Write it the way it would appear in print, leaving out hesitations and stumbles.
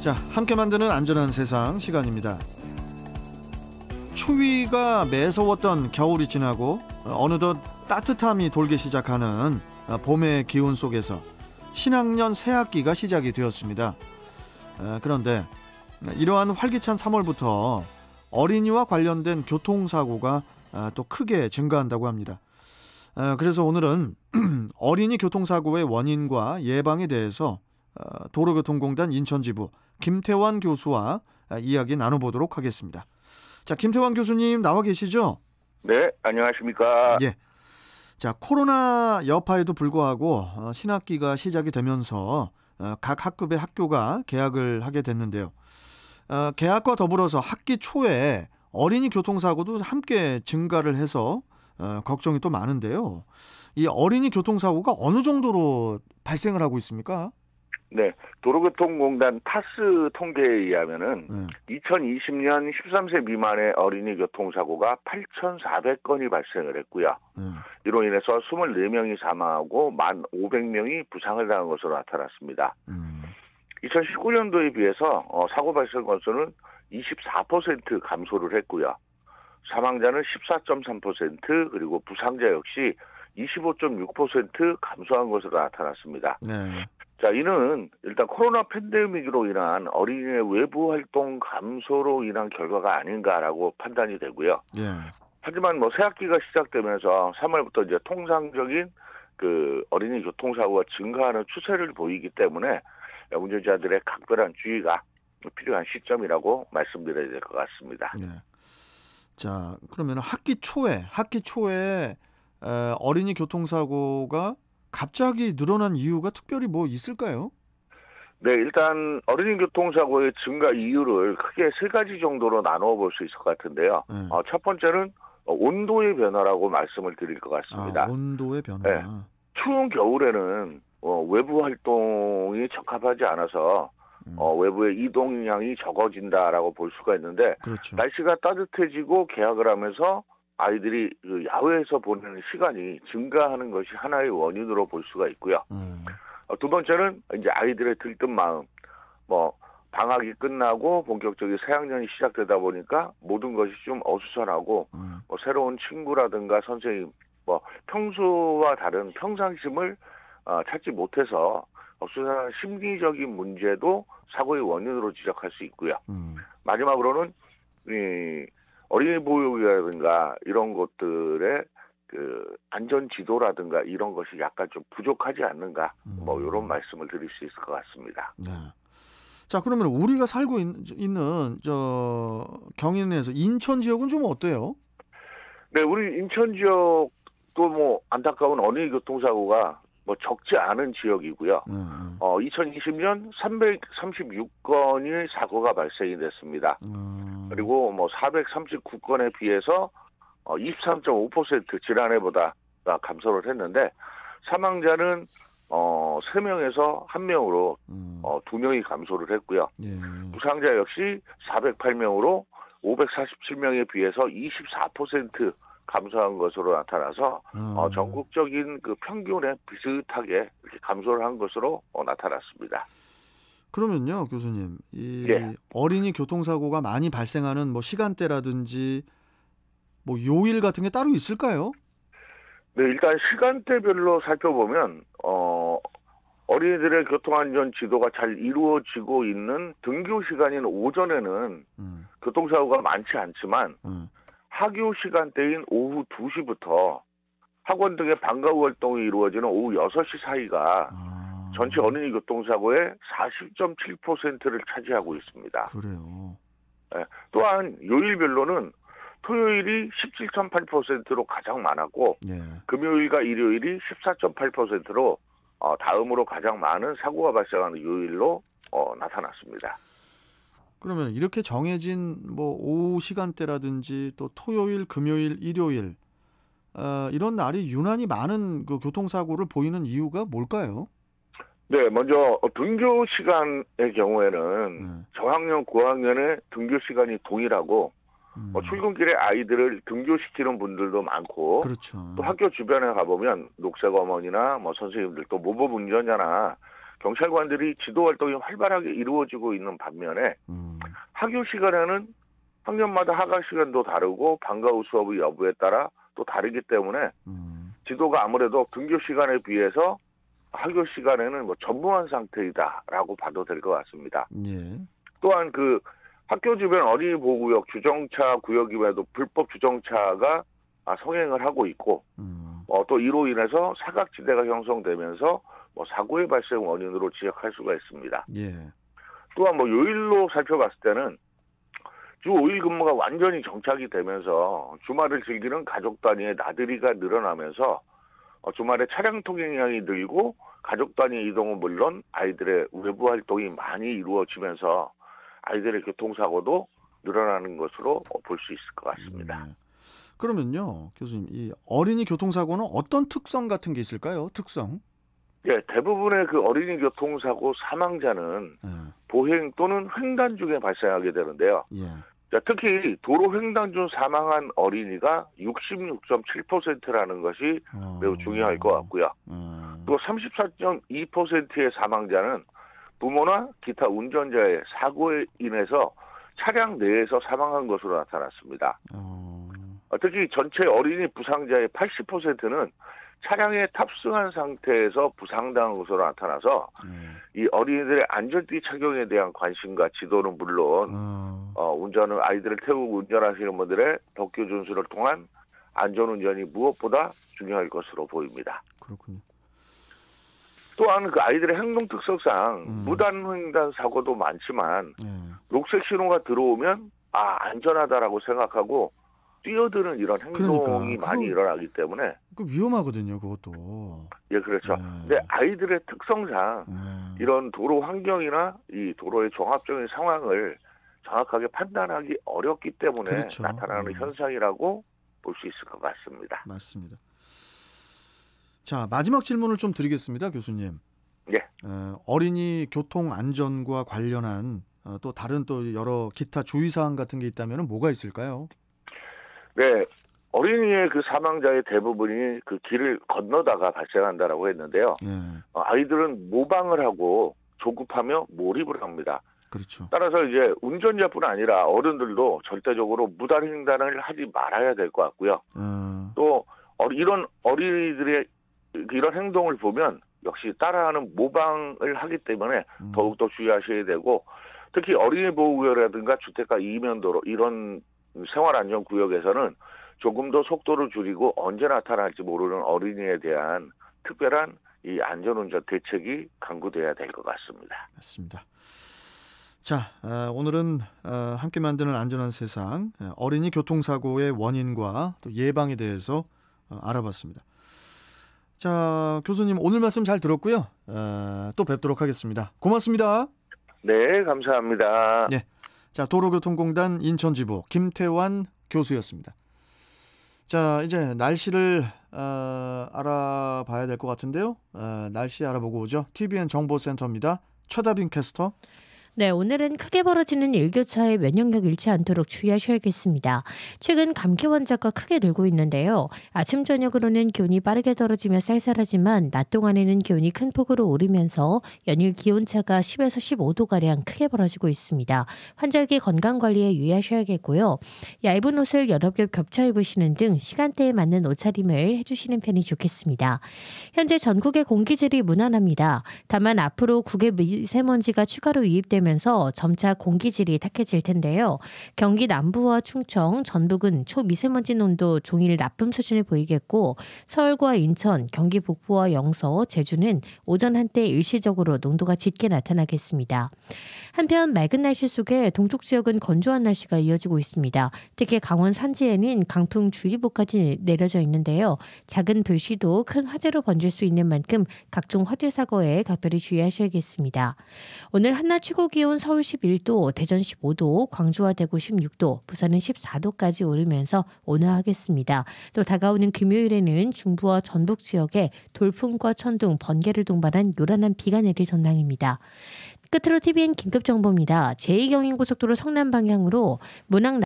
자, 함께 만드는 안전한 세상 시간입니다. 추위가 매서웠던 겨울이 지나고 어느덧 따뜻함이 돌기 시작하는 봄의 기운 속에서 신학년 새학기가 시작이 되었습니다. 그런데 이러한 활기찬 3월부터 어린이와 관련된 교통사고가 또 크게 증가한다고 합니다. 그래서 오늘은 어린이 교통사고의 원인과 예방에 대해서 도로교통공단 인천지부 김태환 교수와 이야기 나눠보도록 하겠습니다. 자, 김태환 교수님 나와 계시죠? 네, 안녕하십니까? 예. 자, 코로나 여파에도 불구하고 신학기가 시작이 되면서 각 학급의 학교가 개학을 하게 됐는데요. 개학과 더불어서 학기 초에 어린이 교통사고도 함께 증가를 해서 걱정이 또 많은데요. 이 어린이 교통사고가 어느 정도로 발생을 하고 있습니까? 네, 도로교통공단 타스 통계에 의하면은 2020년 13세 미만의 어린이 교통사고가 8,400건이 발생을 했고요. 이로 인해서 24명이 사망하고 1,500명이 부상을 당한 것으로 나타났습니다. 2019년도에 비해서 사고 발생 건수는 24% 감소를 했고요. 사망자는 14.3% 그리고 부상자 역시 25.6% 감소한 것으로 나타났습니다. 네. 자, 이는 일단 코로나 팬데믹으로 인한 어린이의 외부 활동 감소로 인한 결과가 아닌가라고 판단이 되고요. 예. 하지만 새학기가 시작되면서 3월부터 이제 통상적인 어린이 교통사고가 증가하는 추세를 보이기 때문에 운전자들의 각별한 주의가 필요한 시점이라고 말씀드려야 될 것 같습니다. 네. 자, 그러면 학기 초에 어린이 교통사고가 갑자기 늘어난 이유가 특별히 있을까요? 네, 일단 어린이 교통사고의 증가 이유를 크게 세 가지 정도로 나누어 볼 수 있을 것 같은데요. 첫 번째는 온도의 변화라고 말씀을 드릴 것 같습니다. 온도의 변화. 네. 추운 겨울에는 외부 활동이 적합하지 않아서 외부의 이동량이 적어진다라고 볼 수가 있는데, 그렇죠. 날씨가 따뜻해지고 개학을 하면서 아이들이 야외에서 보내는 시간이 증가하는 것이 하나의 원인으로 볼 수가 있고요. 두 번째는 이제 아이들의 들뜬 마음, 방학이 끝나고 본격적인 새학년이 시작되다 보니까 모든 것이 좀 어수선하고 새로운 친구라든가 선생님, 평소와 다른 평상심을 찾지 못해서 어수선한 심리적인 문제도 사고의 원인으로 지적할 수 있고요. 마지막으로는 어린이 보육이라든가 이런 것들의 안전 지도라든가 이런 것이 약간 좀 부족하지 않는가, 이런 말씀을 드릴 수 있을 것 같습니다. 네. 자, 그러면 우리가 살고 있는 경인에서 인천 지역은 좀 어때요? 네, 우리 인천 지역도 안타까운 어린이 교통사고가 적지 않은 지역이고요. 2020년 336건의 사고가 발생이 됐습니다. 그리고 439건에 비해서 23.5% 지난해보다 감소를 했는데, 사망자는 3명에서 1명으로 2명이 감소를 했고요. 예. 부상자 역시 408명으로 547명에 비해서 24% 감소한 것으로 나타나서 전국적인 평균에 비슷하게 이렇게 감소를 한 것으로 나타났습니다. 그러면요, 교수님, 네. 어린이 교통사고가 많이 발생하는 시간대라든지 요일 같은 게 따로 있을까요? 네, 일단 시간대별로 살펴보면 어린이들의 교통안전 지도가 잘 이루어지고 있는 등교 시간인 오전에는 교통사고가 많지 않지만 학교 시간대인 오후 2시부터 학원 등의 방과 후 활동이 이루어지는 오후 6시 사이가 전체 어린이 교통사고의 40.7%를 차지하고 있습니다. 그래요. 네, 또한 요일별로는 토요일이 17.8%로 가장 많았고, 예. 금요일과 일요일이 14.8%로 다음으로 가장 많은 사고가 발생하는 요일로 나타났습니다. 그러면 이렇게 정해진 오후 시간대라든지 또 토요일, 금요일, 일요일 이런 날이 유난히 많은 교통사고를 보이는 이유가 뭘까요? 네, 먼저 등교 시간의 경우에는 저학년, 고학년의 등교 시간이 동일하고 출근길에 아이들을 등교시키는 분들도 많고, 그렇죠. 또 학교 주변에 가보면 녹색 어머니나 선생님들 또 모범 운전자나 경찰관들이 지도 활동이 활발하게 이루어지고 있는 반면에 학교 시간에는 학년마다 하강 시간도 다르고 방과 후 수업의 여부에 따라 또 다르기 때문에 지도가 아무래도 등교 시간에 비해서 학교 시간에는 뭐 전무한 상태이다라고 봐도 될 것 같습니다. 예. 또한 그 학교 주변 어린이 보호구역 주정차 구역임에도 불법 주정차가 성행을 하고 있고 또 이로 인해서 사각지대가 형성되면서 뭐 사고의 발생 원인으로 지적할 수가 있습니다. 예. 또한 뭐 요일로 살펴봤을 때는 주 5일 근무가 완전히 정착이 되면서 주말을 즐기는 가족 단위의 나들이가 늘어나면서 주말에 차량 통행량이 늘고 가족 단위 이동은 물론 아이들의 외부 활동이 많이 이루어지면서 아이들의 교통사고도 늘어나는 것으로 볼 수 있을 것 같습니다. 그러면요, 교수님, 이 어린이 교통사고는 어떤 특성 같은 게 있을까요? 특성? 예, 대부분의 그 어린이 교통사고 사망자는 보행 또는 횡단 중에 발생하게 되는데요. 예. 자, 특히 도로 횡단 중 사망한 어린이가 66.7%라는 것이 매우 중요할 것 같고요. 또 34.2%의 사망자는 부모나 기타 운전자의 사고에 인해서 차량 내에서 사망한 것으로 나타났습니다. 특히 전체 어린이 부상자의 80%는 차량에 탑승한 상태에서 부상당한 것으로 나타나서 이 어린이들의 안전띠 착용에 대한 관심과 지도는 물론 운전을 아이들을 태우고 운전하시는 분들의 법규 준수를 통한 안전운전이 무엇보다 중요할 것으로 보입니다. 그렇군요. 또한 그 아이들의 행동 특성상 무단횡단 사고도 많지만 녹색 신호가 들어오면 안전하다라고 생각하고 뛰어드는 이런 행동이 많이 일어나기 때문에 위험하거든요, 그것도. 예, 그렇죠. 근데 아이들의 특성상 이런 도로 환경이나 이 도로의 종합적인 상황을 정확하게 판단하기 어렵기 때문에 그렇죠. 나타나는 현상이라고 볼 수 있을 것 같습니다. 맞습니다. 자, 마지막 질문을 좀 드리겠습니다, 교수님. 예. 어린이 교통 안전과 관련한 또 다른 또 여러 기타 주의사항 같은 게 있다면 뭐가 있을까요? 네, 어린이의 그 사망자의 대부분이 그 길을 건너다가 발생한다라고 했는데요. 아이들은 모방을 하고 조급하며 몰입을 합니다. 그렇죠. 따라서 이제 운전자뿐 아니라 어른들도 절대적으로 무단횡단을 하지 말아야 될 것 같고요. 또 이런 어린이들의 이런 행동을 보면 역시 따라하는 모방을 하기 때문에 더욱더 주의하셔야 되고 특히 어린이 보호구역이라든가 주택가 이면도로 이런 생활안전구역에서는 조금 더 속도를 줄이고 언제 나타날지 모르는 어린이에 대한 특별한 이 안전운전 대책이 강구돼야 될 것 같습니다. 맞습니다. 자, 오늘은 함께 만드는 안전한 세상 어린이 교통사고의 원인과 또 예방에 대해서 알아봤습니다. 자, 교수님 오늘 말씀 잘 들었고요. 또 뵙도록 하겠습니다. 고맙습니다. 네, 감사합니다. 네, 자, 도로교통공단 인천지부 김태환 교수였습니다. 자, 이제 날씨를 알아봐야 될 것 같은데요. 날씨 알아보고 오죠. TVN 정보센터입니다. 최다빈 캐스터. 네, 오늘은 크게 벌어지는 일교차에 면역력 잃지 않도록 주의하셔야겠습니다. 최근 감기 환자가 크게 늘고 있는데요. 아침 저녁으로는 기온이 빠르게 떨어지며 쌀쌀하지만 낮 동안에는 기온이 큰 폭으로 오르면서 연일 기온차가 10에서 15도가량 크게 벌어지고 있습니다. 환절기 건강관리에 유의하셔야겠고요. 얇은 옷을 여러 겹 겹쳐 입으시는 등 시간대에 맞는 옷차림을 해주시는 편이 좋겠습니다. 현재 전국의 공기질이 무난합니다. 다만 앞으로 국외 미세먼지가 추가로 유입되면 점차 공기질이 탁해질 텐데요. 경기 남부와 충청, 전북은 초미세먼지 농도 종일 나쁨 수준을 보이겠고 서울과 인천, 경기 북부와 영서, 제주는 오전 한때 일시적으로 농도가 짙게 나타나겠습니다. 한편 맑은 날씨 속에 동쪽 지역은 건조한 날씨가 이어지고 있습니다. 특히 강원 산지에는 강풍주의보까지 내려져 있는데요. 작은 불씨도 큰 화재로 번질 수 있는 만큼 각종 화재 사고에 각별히 주의하셔야겠습니다. 오늘 한낮 최고 기온 서울 11도, 대전 15도, 광주와 대구 16도, 부산은 14도까지 오르면서 온화하겠습니다. 또 다가오는 금요일에는 중부와 전북 지역에 돌풍과 천둥, 번개를 동반한 요란한 비가 내릴 전망입니다. 끝으로 TVN 긴급정보입니다. 제2경인고속도로 성남 방향으로 문학